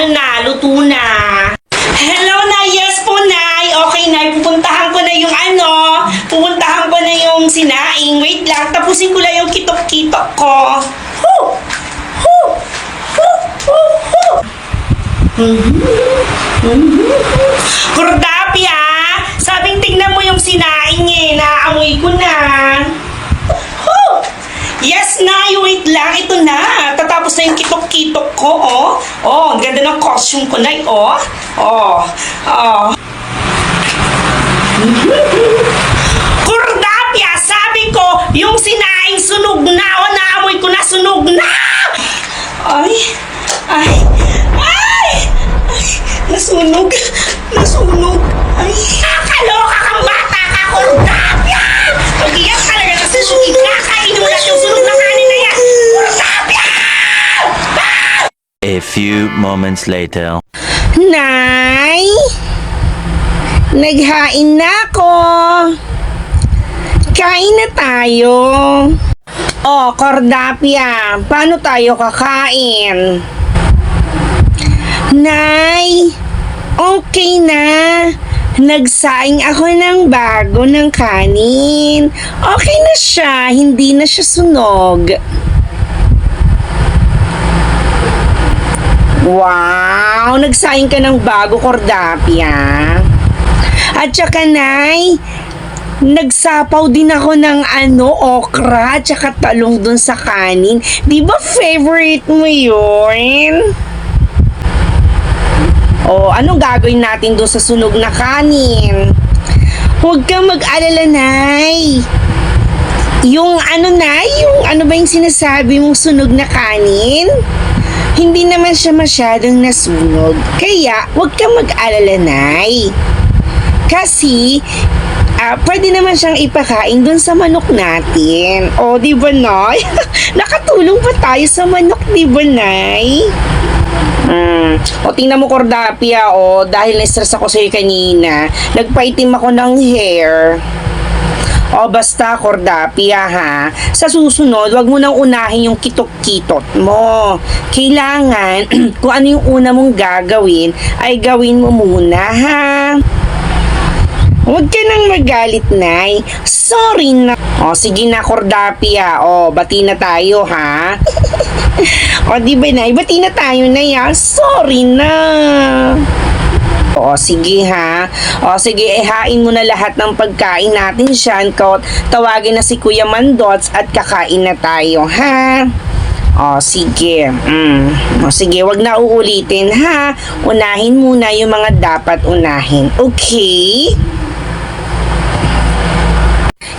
Ano na? Luto na. Hello, Nay. Yes po, Nay. Okay, Nay. Pupuntahan ko na yung Pupuntahan ko na yung sinaing. Wait lang. Tapusin ko lang yung kitok-kitok ko. Hoo! Hoo! Hoo! Hoo! Hoo! Kordapia! Sabing tignan mo yung sinaing eh. Naamoy ko na. Hoo! Yes, Nay. Wait lang. Ito na. Tatapos na yung kitok-kitok ko, oh. Oh, ang ganda ng costume ko, Nay, oh. Oh. Oh. Kordapia! Sabi ko, yung sinaing sunog na. Oh, naamoy ko na. Sunog na! Ay. Ay. Ay! Ay. Nasunog. Nasunog. Ay. Nakakaloka kang bata ka, Kordapia! Pag-iyak ka lang kasi sunig na. Kainin mo lang yung sunog na kanin na yan. Kordapia! A few moments later. Nay! Naghain na ako! Kain na tayo! Oh, Kordapia, paano tayo kakain? Nay! Okay na! Nagsaing ako ng bago ng kanin. Okay na siya, hindi na siya sunog. Wow! Nagsaing ka ng bago, Kordapia. At saka, Nay, nagsapaw din ako ng okra at saka talong dun sa kanin. Di ba favorite mo yun? O, anong gagawin natin dun sa sunog na kanin? Huwag kang mag-alala, Nay. Yung ano ba yung sinasabi mong sunog na kanin? Hindi naman siya masyadong nasunog. Kaya, huwag kang mag-alala, Nay. Kasi, pwede naman siyang ipakain dun sa manok natin. O, di ba, Nay? Nakatulong pa tayo sa manok, di ba, Nay? O, tingnan mo, Kordapia, dahil na-stress ako sa'yo kanina, nagpaitim ako ng hair. O, basta, Kordapia, ha? Sa susunod, wag mo nang unahin yung kitok-kitot mo. Kailangan, kung ano yung una mong gagawin, ay gawin mo muna, ha? Huwag ka nang magalit, Nay. Sorry na. O, sige na, Kordapia. O, bati na tayo, ha? O, di ba, Nay? Bati na tayo, Nay, ha? Sorry na. O, sige, ha? O, sige, hain mo na lahat ng pagkain natin, Shancott. Tawagin na si Kuya Mandots at kakain na tayo, ha? O, sige. O, sige, wag na uulitin, ha? Unahin muna yung mga dapat unahin. Okay?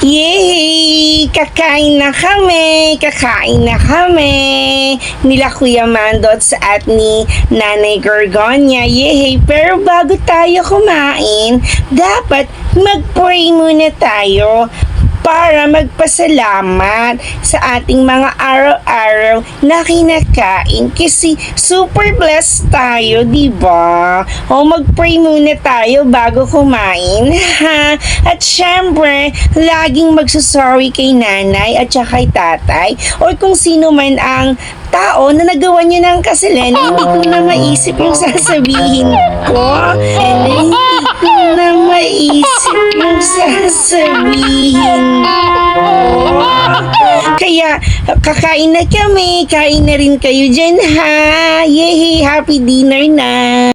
Yay! Kakain na kami! Kakain na kami! Nila Kuya Mandots at ni Nanay Gorgonya. Yay! Pero bago tayo kumain, dapat mag-pray muna tayo para magpasalamat sa ating mga araw-araw na kinakain kasi super blessed tayo, di ba? O, mag-pray muna tayo bago kumain, ha? At syempre, laging magsasorry kay nanay at saka kay tatay o kung sino man ang tao na nagawa niyo ng kasalanan. Hindi ko na maisip yung sasabihin ko. And hindi ko na maisip yung sasabihin ko. Kaya, kakain na kami. Kain na rin kayo dyan, ha? Yay! Happy dinner na!